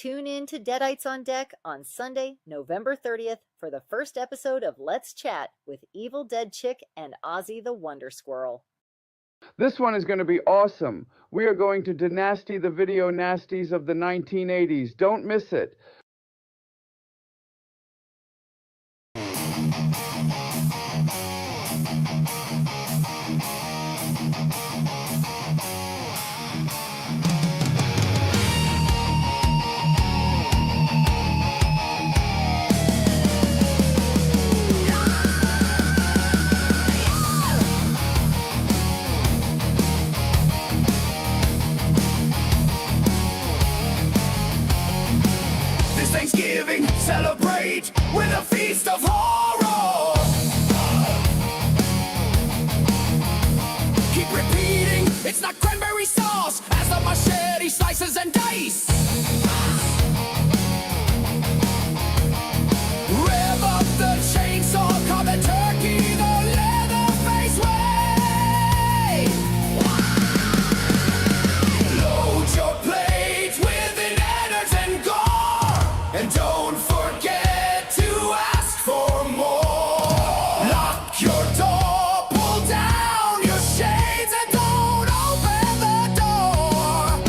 Tune in to Deadites on Deck on Sunday, November 30th for the first episode of Let's Chat with Evil Dead Chick and Ozzy the Wonder Squirrel. This one is going to be awesome. We are going to dynasty the video nasties of the 1980s. Don't miss it. Thanksgiving, celebrate with a feast of horror. Keep repeating, it's not cranberry sauce as the machete slices and dice. Rev up the chainsaw, carve the turkey the Leatherface way. Load your plate with innards and gore, and don't forget to ask for more. Lock your door, pull down your shades, and don't open the door.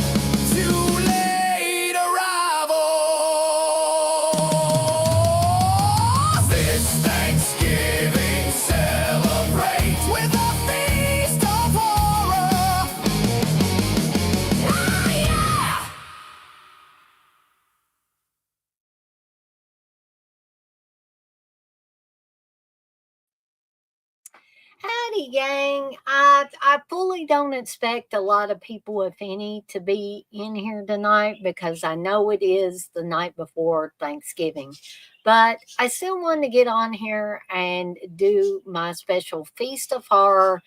Too late arrival. This Thanksgiving celebrate with a feast of horror. Oh, yeah! Howdy, gang. I fully don't expect a lot of people, if any, to be in here tonight because I know it is the night before Thanksgiving. But I still wanted to get on here and do my special Feast of Horror,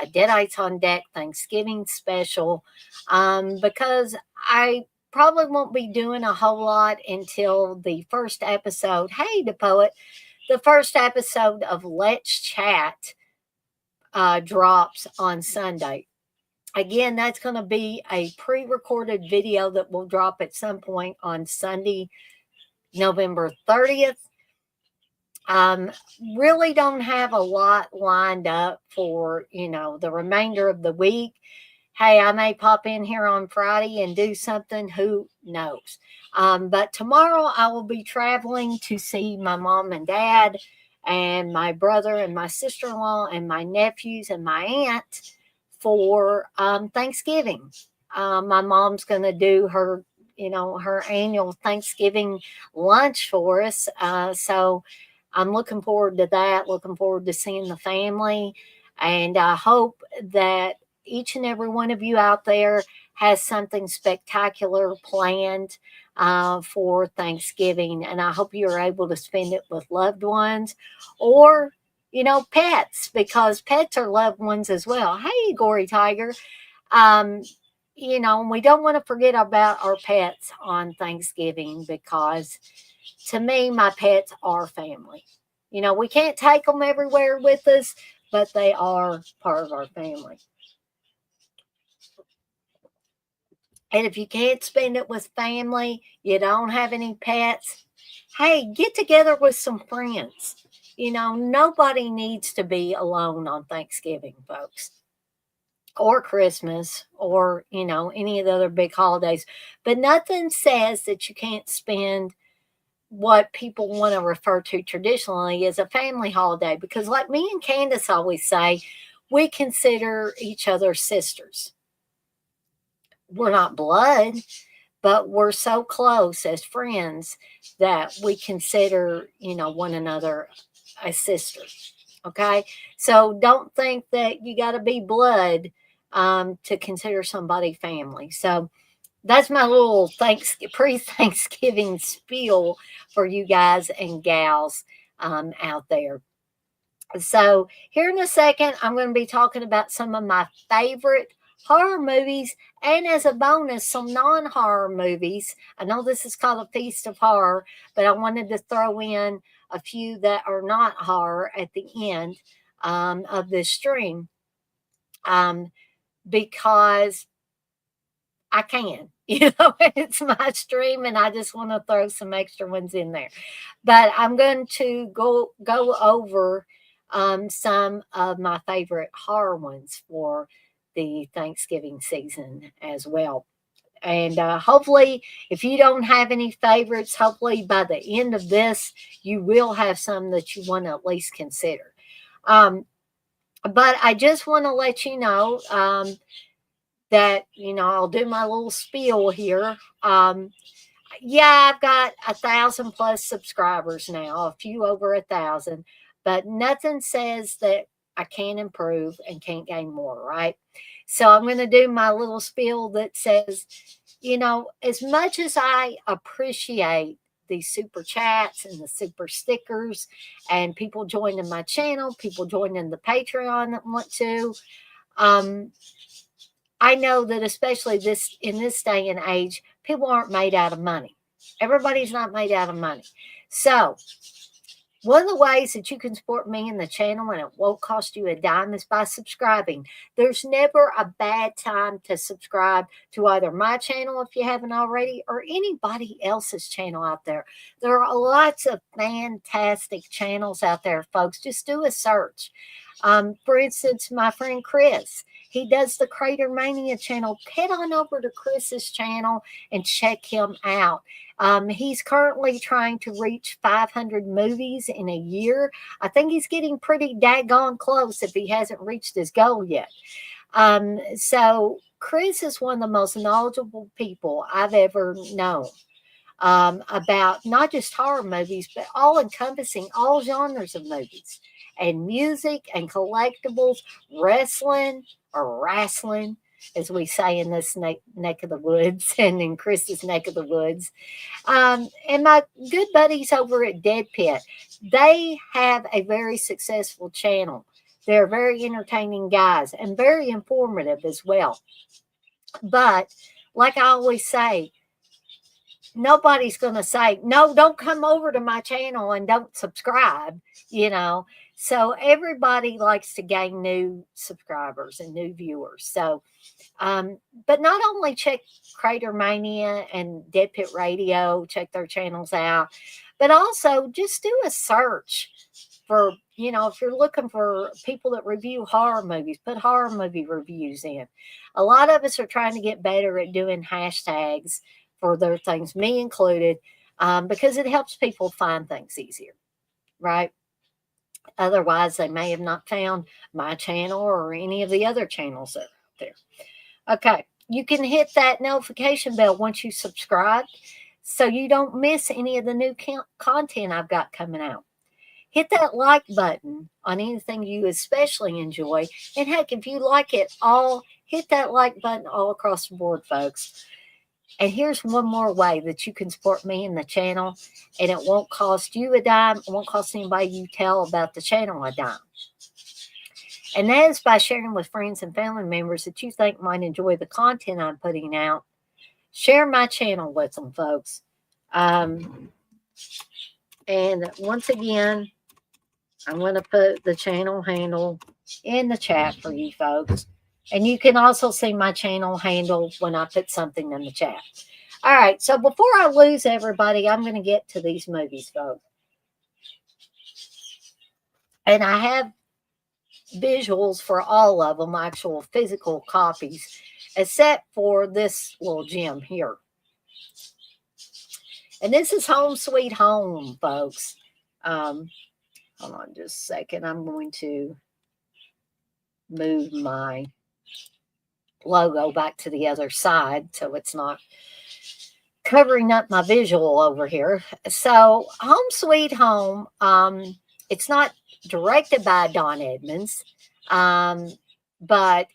a Deadites on Deck Thanksgiving special, because I probably won't be doing a whole lot until the first episode. Hey, the poet. The first episode of Let's Chat drops on Sunday. Again, that's going to be a pre-recorded video that will drop at some point on Sunday, November 30th. Really don't have a lot lined up for, the remainder of the week. Hey, I may pop in here on Friday and do something, who knows. But tomorrow I will be traveling to see my mom and dad and my brother and my sister-in-law and my nephews and my aunt for Thanksgiving. My mom's going to do her, her annual Thanksgiving lunch for us. So I'm looking forward to that, looking forward to seeing the family. And I hope that each and every one of you out there has something spectacular planned for Thanksgiving. And I hope you're able to spend it with loved ones or, pets, because pets are loved ones as well. Hey, Gory Tiger. We don't want to forget about our pets on Thanksgiving because to me, my pets are family. We can't take them everywhere with us, but they are part of our family. And if you can't spend it with family, you don't have any pets, hey, get together with some friends. Nobody needs to be alone on Thanksgiving, folks, or Christmas, or, any of the other big holidays. But nothing says that you can't spend what people want to refer to traditionally as a family holiday. Because like me and Candace always say, we consider each other sisters. We're not blood, but we're so close as friends that we consider, one another a sister. Okay. So don't think that you got to be blood to consider somebody family. So that's my little pre-Thanksgiving spiel for you guys and gals out there. So here in a second, I'm going to be talking about some of my favorite horror movies, and as a bonus, some non-horror movies. I know this is called a Feast of Horror, but I wanted to throw in a few that are not horror at the end of this stream because I can. It's my stream and I just want to throw some extra ones in there. But I'm going to go over some of my favorite horror ones for the Thanksgiving season as well. And hopefully, if you don't have any favorites, hopefully by the end of this, you will have some that you want to at least consider. Um, but I just want to let you know that, I'll do my little spiel here. Yeah, I've got 1,000 plus subscribers now, a few over 1,000, but nothing says that I can't improve and can't gain more, right? So I'm going to do my little spiel that says, as much as I appreciate the super chats and the super stickers and people joining my channel, people joining the Patreon that want to, um, I know that especially in this day and age, people aren't made out of money. Everybody's not made out of money. So one of the ways that you can support me in the channel and it won't cost you a dime is by subscribing. There's never a bad time to subscribe to either my channel if you haven't already or anybody else's channel out there. There are lots of fantastic channels out there, folks. Just do a search. For instance, my friend Chris, he does the Crater Mania channel. Head on over to Chris's channel and check him out. He's currently trying to reach 500 movies in a year. I think he's getting pretty daggone close if he hasn't reached his goal yet. So Chris is one of the most knowledgeable people I've ever known about not just horror movies, but all encompassing all genres of movies and music and collectibles, wrestling or wrestling, as we say in this neck of the woods and in Chris's neck of the woods. And my good buddies over at Dead Pit, they have a very successful channel. They're very entertaining guys and very informative as well. But like I always say, nobody's going to say, no, don't come over to my channel and don't subscribe, So everybody likes to gain new subscribers and new viewers. So, but not only check Crater Mania and Dead Pit Radio, check their channels out, but also just do a search for, if you're looking for people that review horror movies, put horror movie reviews in. A lot of us are trying to get better at doing hashtags for their things, me included, because it helps people find things easier, right? Otherwise, they may have not found my channel or any of the other channels that are out there. Okay, you can hit that notification bell once you subscribe so you don't miss any of the new content I've got coming out. Hit that like button on anything you especially enjoy. And heck, if you like it all, hit that like button all across the board, folks. And here's one more way that you can support me in the channel, and it won't cost you a dime. It won't cost anybody you tell about the channel a dime. And that is by sharing with friends and family members that you think might enjoy the content I'm putting out. Share my channel with them, folks. And once again, I'm going to put the channel handle in the chat for you folks. And you can also see my channel handle when I put something in the chat. All right, so before I lose everybody, I'm going to get to these movies, folks. And I have visuals for all of them, actual physical copies, except for this little gem here. And this is Home Sweet Home, folks. Hold on just a second. I'm going to move my logo back to the other side so it's not covering up my visual over here. So Home Sweet Home, it's not directed by Don Edmonds, but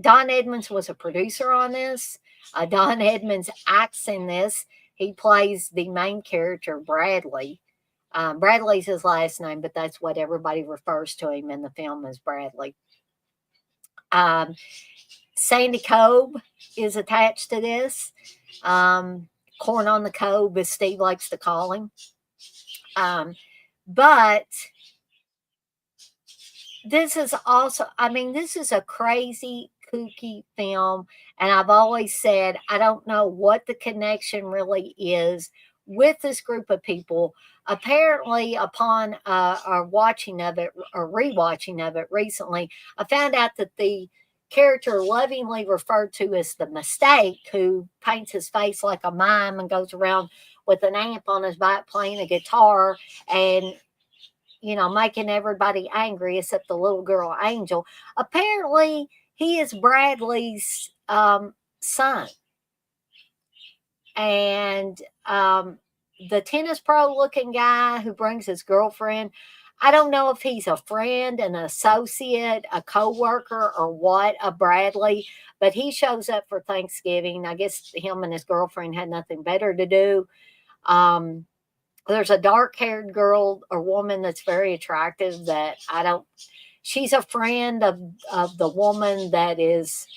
Don Edmonds was a producer on this. Don Edmonds acts in this. He plays the main character, Bradley. Bradley's his last name, but that's what everybody refers to him in the film as Bradley. Sandy Cobb is attached to this. Corn on the cob, as Steve likes to call him. But this is also, this is a crazy, kooky film. And I've always said, I don't know what the connection really is with this group of people. Apparently, upon a watching of it, or rewatching of it recently, I found out that the character lovingly referred to as the Mistake, who paints his face like a mime and goes around with an amp on his back playing a guitar and, you know, making everybody angry except the little girl Angel. Apparently, he is Bradley's son. And the tennis pro looking guy who brings his girlfriend, I don't know if he's a friend, an associate, a co-worker, or what of Bradley, but he shows up for Thanksgiving. I guess him and his girlfriend had nothing better to do. There's a dark-haired girl or woman that's very attractive that she's a friend of the woman that is,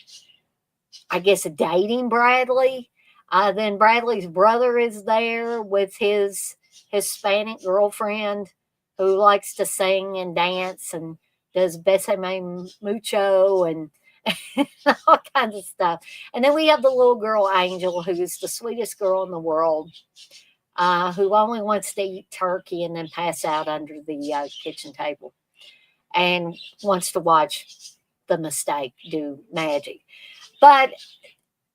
I guess, dating Bradley. Then Bradley's brother is there with his Hispanic girlfriend who likes to sing and dance and does besame mucho and all kinds of stuff. And then we have the little girl Angel, who is the sweetest girl in the world, who only wants to eat turkey and then pass out under the kitchen table and wants to watch the Mistake do magic. But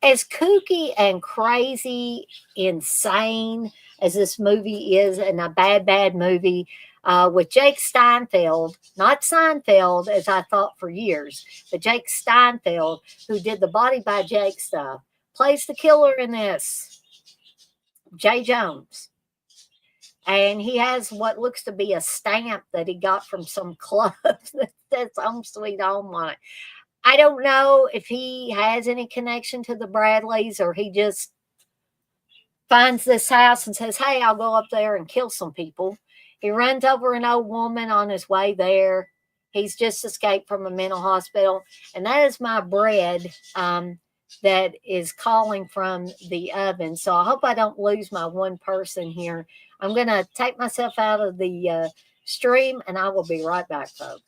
as kooky and crazy, insane as this movie is, and a bad movie with Jake Steinfeld, not Seinfeld, as I thought for years, but Jake Steinfeld, who did the Body by Jake stuff, plays the killer in this, Jay Jones. And he has what looks to be a stamp that he got from some club that says Home Sweet Home on it. I don't know if he has any connection to the Bradleys, or he just finds this house and says, hey, I'll go up there and kill some people. He runs over an old woman on his way there. He's just escaped from a mental hospital. And that is my bread that is calling from the oven. So I hope I don't lose my one person here. I'm going to take myself out of the stream, and I will be right back, folks.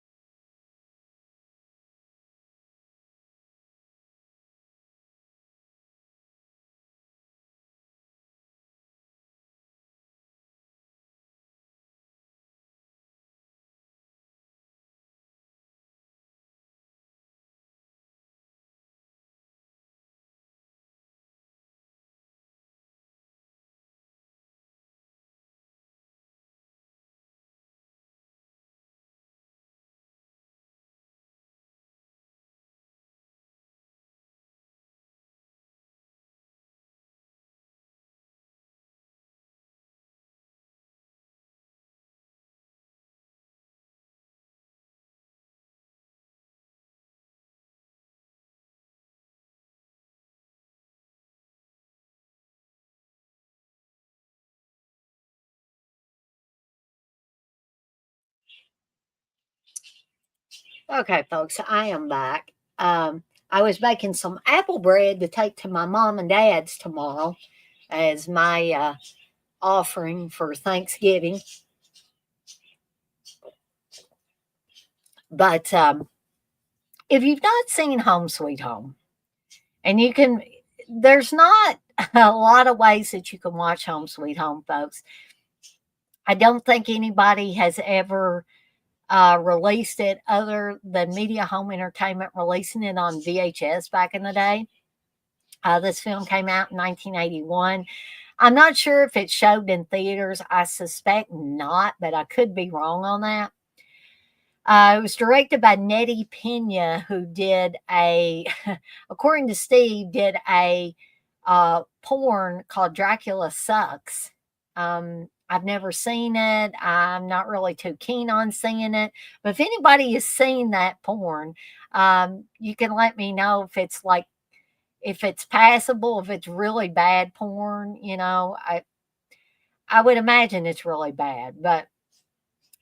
Okay, folks, I am back. I was baking some apple bread to take to my mom and dad's tomorrow as my offering for Thanksgiving. But if you've not seen Home Sweet Home, and there's not a lot of ways that you can watch Home Sweet Home, folks. I don't think anybody has ever released it other than Media Home Entertainment releasing it on VHS back in the day. This film came out in 1981. I'm not sure if it showed in theaters. I suspect not, but I could be wrong on that. It was directed by Nettie Pena, who did according to Steve, did a porn called Dracula Sucks. I've never seen it. I'm not really too keen on seeing it. But if anybody has seen that porn, you can let me know if it's passable, if it's really bad porn. You know, I would imagine it's really bad.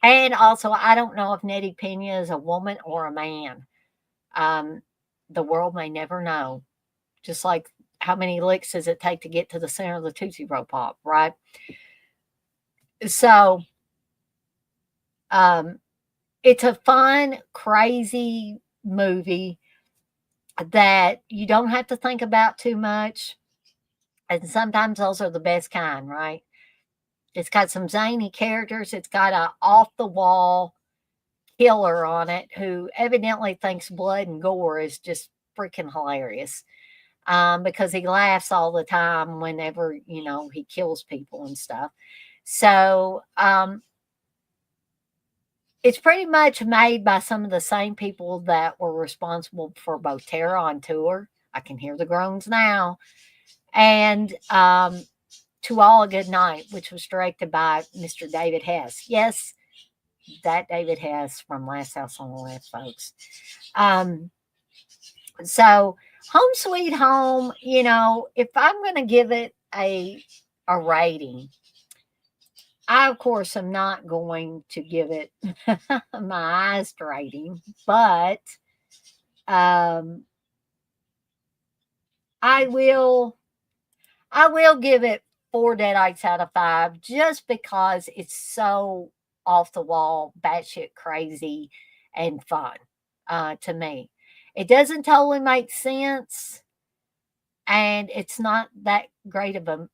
And also, I don't know if Nettie Pena is a woman or a man. The world may never know. Just like how many licks does it take to get to the center of the Tootsie Roll Pop, right? So, it's a fun, crazy movie. that you don't have to think about too much. And sometimes those are the best kind, right? It's got some zany characters. It's got a off the wall killer on it who evidently thinks blood and gore is just freaking hilarious. Because he laughs all the time whenever, he kills people and stuff. So it's pretty much made by some of the same people that were responsible for both Terror on Tour. I can hear the groans now. And To All a Good Night, which was directed by Mr. David Hess. Yes, that David Hess from Last House on the Left, folks. So Home Sweet Home, if I'm going to give it a rating, I of course am not going to give it my highest rating, but um, I will give it 4 Deadites out of 5 just because it's so off the wall, batshit crazy, and fun to me. It doesn't totally make sense, and it's not that great of a.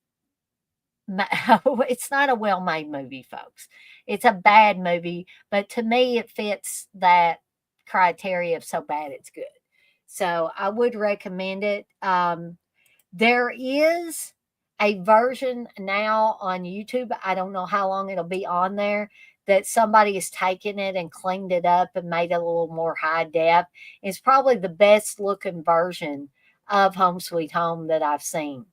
It's not a well-made movie, folks. It's a bad movie, but to me, it fits that criteria of so bad it's good. So I would recommend it. There is a version now on YouTube. I don't know how long it'll be on there. That somebody has taken it and cleaned it up and made it a little more high def. It's probably the best looking version of Home Sweet Home that I've seen.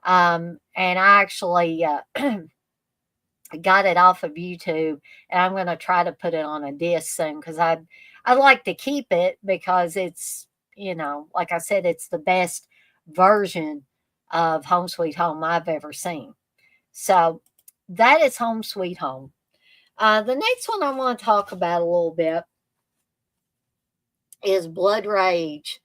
And I actually got it off of YouTube, and I'm going to try to put it on a disc soon because I like to keep it because it's, like I said, it's the best version of Home Sweet Home I've ever seen. So that is Home Sweet Home. The next one I want to talk about a little bit is Blood Rage.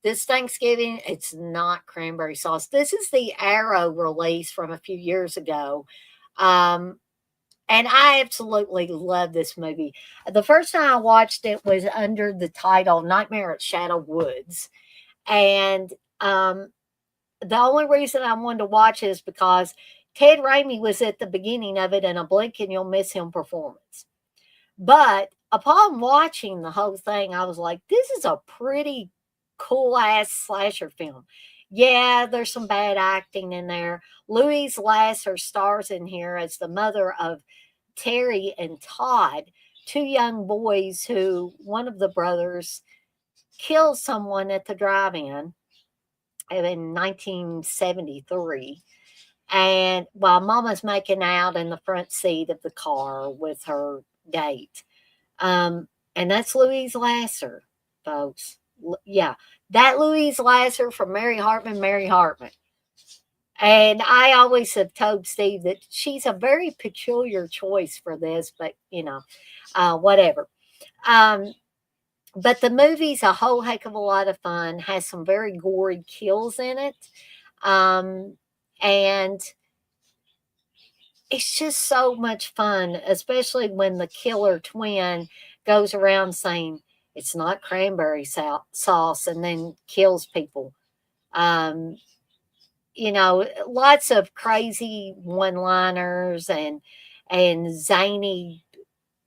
This Thanksgiving, it's not cranberry sauce. This is the Arrow release from a few years ago. And I absolutely love this movie. The first time I watched it was under the title Nightmare at Shadow Woods. And the only reason I wanted to watch it is because Ted Raimi was at the beginning of it in a blink and you'll miss him performance. But upon watching the whole thing, I was like, this is a pretty cool ass slasher film. Yeah, there's some bad acting in there. Louise Lasser stars in here as the mother of Terry and Todd, two young boys who one of the brothers kills someone at the drive-in in 1973. And while Mama's making out in the front seat of the car with her date. And that's Louise Lasser, folks. Yeah, that Louise Lasser from Mary Hartman. And I always have told Steve that she's a very peculiar choice for this, but whatever. But the movie's a whole heck of a lot of fun, has some very gory kills in it. And it's just so much fun, especially when the killer twin goes around saying it's not cranberry sauce and then kills people. Lots of crazy one-liners and zany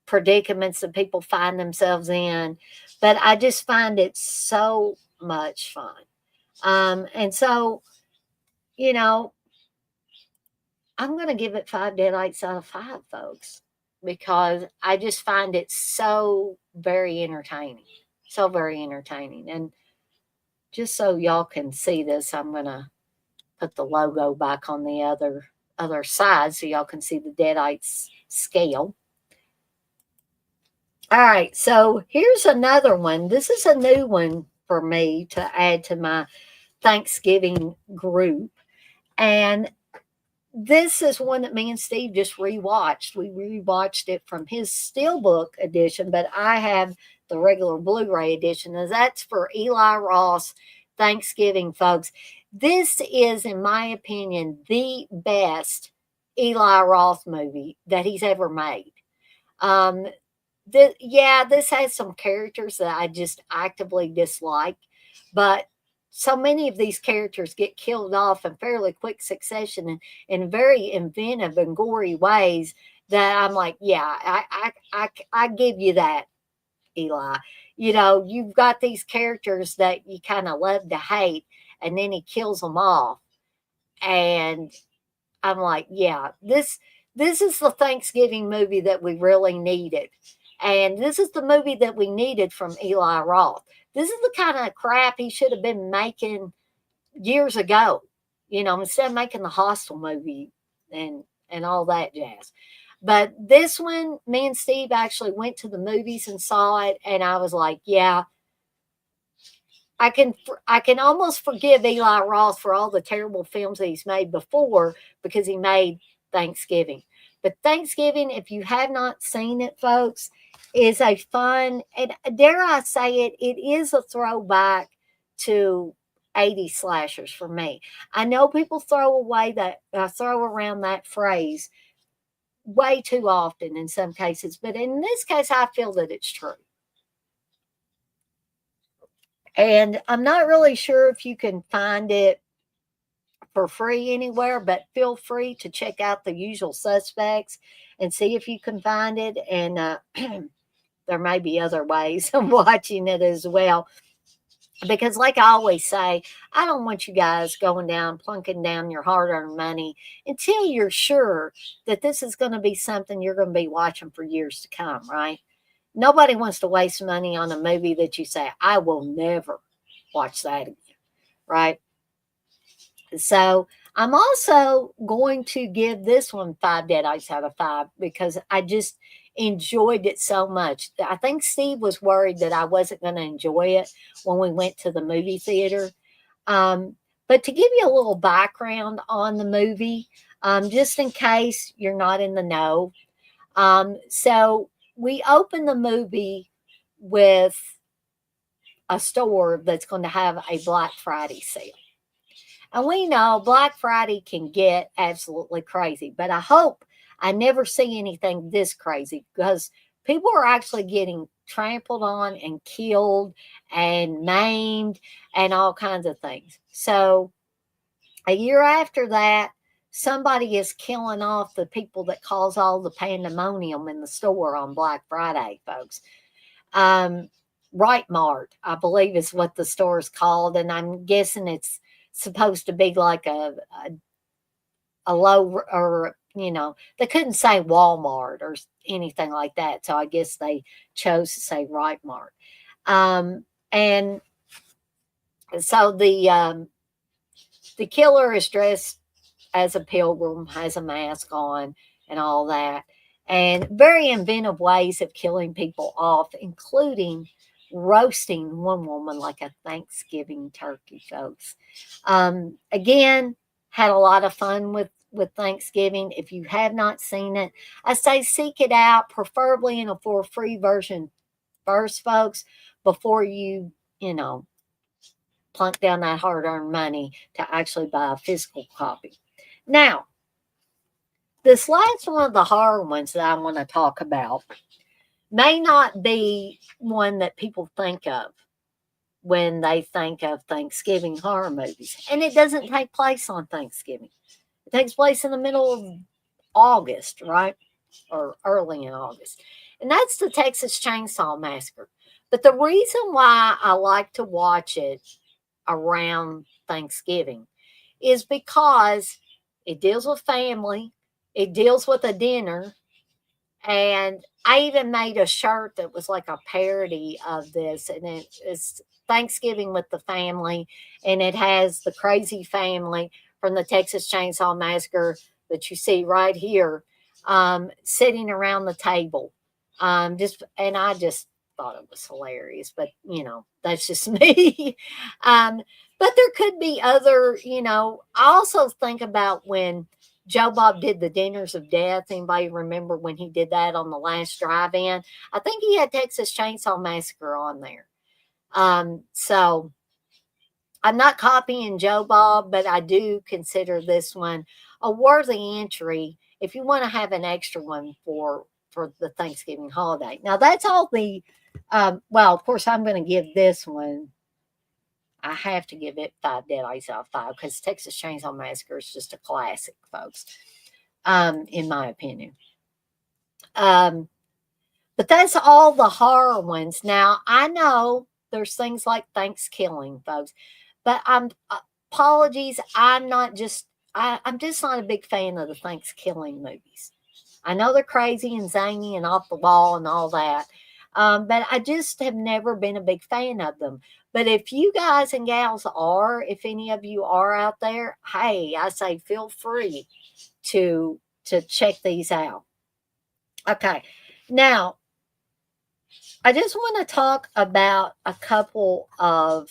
predicaments that people find themselves in. But I just find it so much fun. And so, I'm going to give it 5 Deadites out of 5, folks, because I just find it so very entertaining. So very entertaining. And just so y'all can see this, I'm going to put the logo back on the other side so y'all can see the Deadites scale. All right, so here's another one. This is a new one for me to add to my Thanksgiving group. And this is one that me and Steve just rewatched. We rewatched it from his Steelbook edition, but I have the regular Blu-ray edition. And that's for Eli Roth Thanksgiving, folks. This is, in my opinion, the best Eli Roth movie that he's ever made. This has some characters that I just actively dislike, but so many of these characters get killed off in fairly quick succession and in very inventive and gory ways that I'm like, yeah, I give you that, Eli. You know, you've got these characters that you kind of love to hate, and then he kills them off. And I'm like, yeah, this is the Thanksgiving movie that we really needed. And this is the movie that we needed from Eli Roth. This is the kind of crap he should have been making years ago, you know, instead of making the Hostel movie and all that jazz. But this one, me and Steve actually went to the movies and saw it, and I was like, yeah, I can almost forgive Eli Roth for all the terrible films that he's made before because he made Thanksgiving. But Thanksgiving, if you have not seen it, folks, is a fun, and dare I say it, it is a throwback to 80 slashers for me. I know people throw around that phrase way too often in some cases, but in this case, I feel that it's true. And I'm not really sure if you can find it for free anywhere, but feel free to check out The Usual Suspects and see if you can find it. And there may be other ways of watching it as well. Because, like I always say, I don't want you guys going down, plunking down your hard earned money until you're sure that this is going to be something you're going to be watching for years to come, right? Nobody wants to waste money on a movie that you say, I will never watch that again, right? So I'm also going to give this one 5 Deadites out of 5 because I just enjoyed it so much. I think Steve was worried that I wasn't going to enjoy it when we went to the movie theater. But to give you a little background on the movie, just in case you're not in the know, so we open the movie with a store that's going to have a Black Friday sale. And we know Black Friday can get absolutely crazy, but I hope I never see anything this crazy because people are actually getting trampled on and killed and maimed and all kinds of things. So a year after that, somebody is killing off the people that cause all the pandemonium in the store on Black Friday, folks. Right Mart, I believe is what the store is called, and I'm guessing it's supposed to be like a low, or you know, they couldn't say Walmart or anything like that, so I guess they chose to say Right Mart. And so the killer is dressed as a pilgrim, has a mask on, and all that, and very inventive ways of killing people off, including roasting one woman like a Thanksgiving turkey, folks. Again, had a lot of fun with Thanksgiving. If you have not seen it, I say seek it out, preferably in a for free version first, folks, before you know, plunk down that hard-earned money to actually buy a physical copy. Now, this last one of the horror ones that I want to talk about may not be one that people think of when they think of Thanksgiving horror movies. And it doesn't take place on Thanksgiving. It takes place in the middle of August, right? Or early in August. And that's the Texas Chainsaw Massacre. But the reason why I like to watch it around Thanksgiving is because it deals with family, it deals with a dinner, and I even made a shirt that was like a parody of this, and it's Thanksgiving with the family, and it has the crazy family from the Texas Chainsaw Massacre that you see right here, sitting around the table. And I just thought it was hilarious, but you know, that's just me. But there could be other, you know, I also think about when Joe Bob did the Dinners of Death. Anybody remember when he did that on the last drive-in? I think he had Texas Chainsaw Massacre on there. So I'm not copying Joe Bob, but I do consider this one a worthy entry if you want to have an extra one for the Thanksgiving holiday. Now that's all the well, of course I'm going to give this one I have to give it 5 Deadites out of 5 because Texas Chainsaw Massacre is just a classic, folks, in my opinion. But that's all the horror ones. Now, I know there's things like Thanksgiving, folks, but apologies. I'm just not a big fan of the Thanksgiving movies. I know they're crazy and zany and off the wall and all that. But I just have never been a big fan of them. But if you guys and gals are, if any of you are out there, hey, I say feel free to check these out. Okay. Now, I just want to talk about a couple of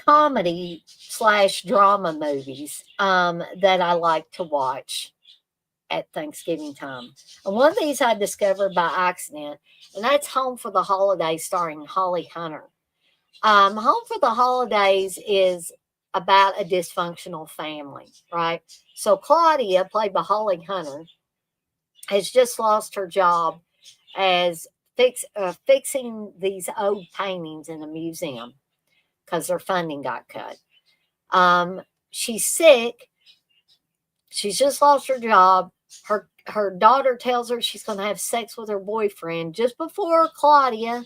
comedy / drama movies that I like to watch at Thanksgiving time. And one of these I discovered by accident, and that's Home for the Holidays starring Holly Hunter. Home for the Holidays is about a dysfunctional family, right? So Claudia, played by Holly Hunter, has just lost her job as fixing these old paintings in a museum because their funding got cut. She's sick. She's just lost her job. Her daughter tells her she's going to have sex with her boyfriend just before Claudia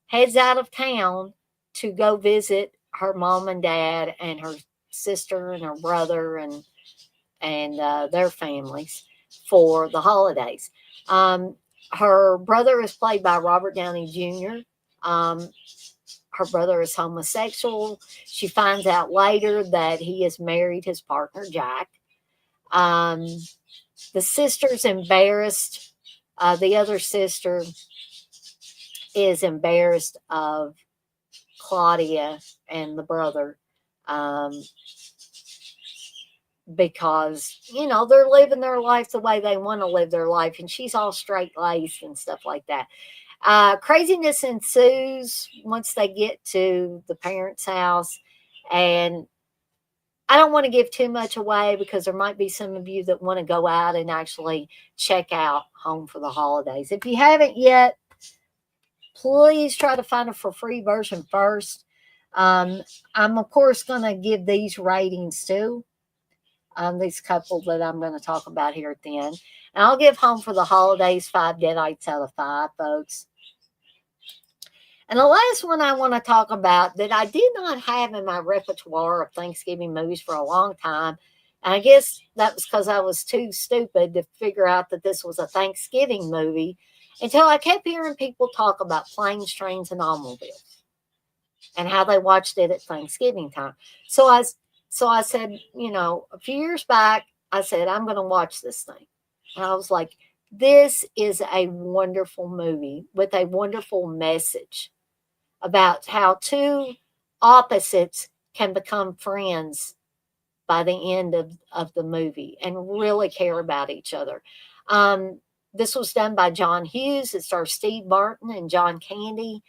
heads out of town to go visit her mom and dad and her sister and her brother and their families for the holidays. Her brother is played by Robert Downey Jr. Her brother is homosexual. She finds out later that he has married his partner, Jack. The sister's embarrassed. The other sister is embarrassed of Claudia and the brother because, they're living their life the way they want to live their life, and she's all straight-laced and stuff like that. Craziness ensues once they get to the parents' house, and I don't want to give too much away because there might be some of you that want to go out and actually check out Home for the Holidays. If you haven't yet, please try to find a for free version first. I'm, of course, going to give these ratings too. These couple that I'm going to talk about here at the end. And I'll give Home for the Holidays 5 Deadites out of 5, folks. And the last one I want to talk about that I did not have in my repertoire of Thanksgiving movies for a long time, and I guess that was because I was too stupid to figure out that this was a Thanksgiving movie until I kept hearing people talk about Planes, Trains, and Automobiles and how they watched it at Thanksgiving time. So I said, a few years back, I said, I'm going to watch this thing. And I was like, this is a wonderful movie with a wonderful message about how two opposites can become friends by the end of the movie and really care about each other. This was done by John Hughes. It stars Steve Martin and John Candy.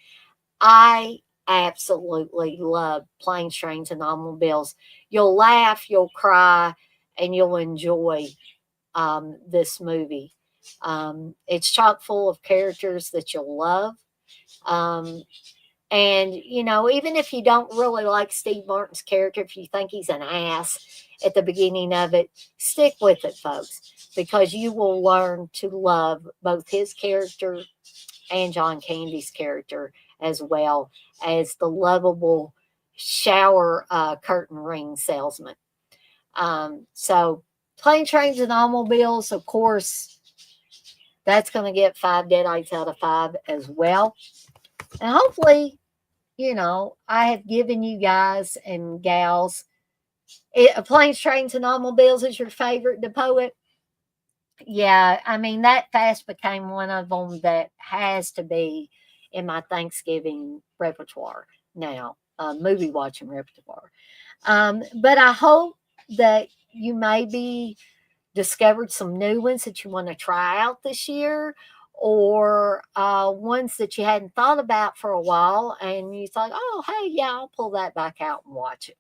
I absolutely love Planes, Trains, and Automobiles. You'll laugh, you'll cry, and you'll enjoy this movie. It's chock full of characters that you'll love. And, even if you don't really like Steve Martin's character, if you think he's an ass at the beginning of it, stick with it, folks, because you will learn to love both his character and John Candy's character, as well as the lovable shower curtain ring salesman. So Plane, Trains, and Automobiles, of course, that's going to get 5 Deadites out of 5 as well. And hopefully, I have given you guys and gals, Planes, Trains, and Automobiles is your favorite, the poet. Yeah, I mean, that fast became one of them that has to be in my Thanksgiving repertoire now, movie watching repertoire. But I hope that you maybe discovered some new ones that you want to try out this year, or ones that you hadn't thought about for a while and you thought, oh, hey, yeah, I'll pull that back out and watch it.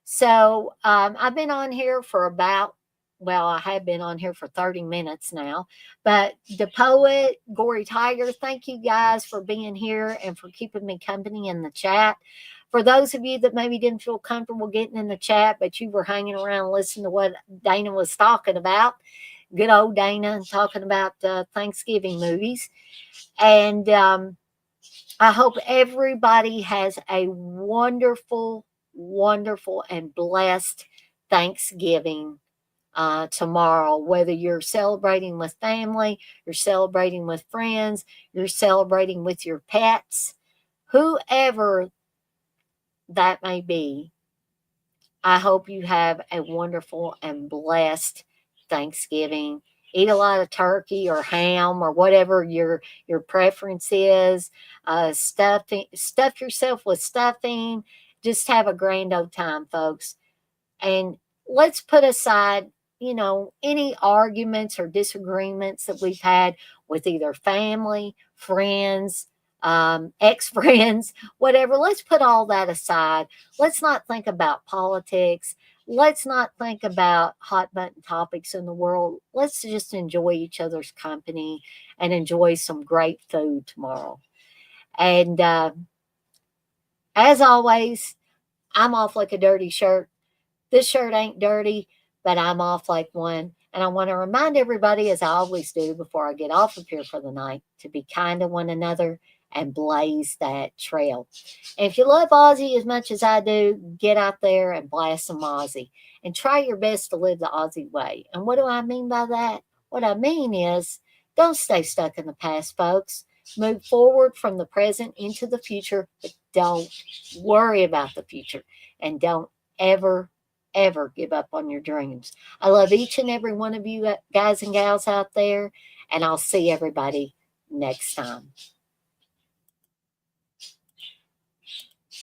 So I've been on here for about well, I have been on here for 30 minutes now. But the poet, Gory Tiger, thank you guys for being here and for keeping me company in the chat. For those of you that maybe didn't feel comfortable getting in the chat, but you were hanging around listening to what Dana was talking about, good old Dana talking about Thanksgiving movies. And I hope everybody has a wonderful, wonderful, and blessed Thanksgiving tomorrow, whether you're celebrating with family, you're celebrating with friends, you're celebrating with your pets, whoever that may be. I hope you have a wonderful and blessed Thanksgiving. Eat a lot of turkey or ham or whatever your preference is. Stuff yourself with stuffing. Just have a grand old time, folks. And let's put aside, any arguments or disagreements that we've had with either family, friends, ex-friends, whatever. Let's put all that aside. Let's not think about politics. Let's not think about hot button topics in the world. Let's just enjoy each other's company and enjoy some great food tomorrow. And as always, I'm off like a dirty shirt. This shirt ain't dirty, but I'm off like one. And I want to remind everybody, as I always do before I get off of here for the night, to be kind to one another and blaze that trail. And if you love Aussie as much as I do, get out there and blast some Aussie. And try your best to live the Aussie way. And what do I mean by that? What I mean is, don't stay stuck in the past, folks. Move forward from the present into the future, but don't worry about the future. And don't ever give up on your dreams. I love each and every one of you guys and gals out there, and I'll see everybody next time.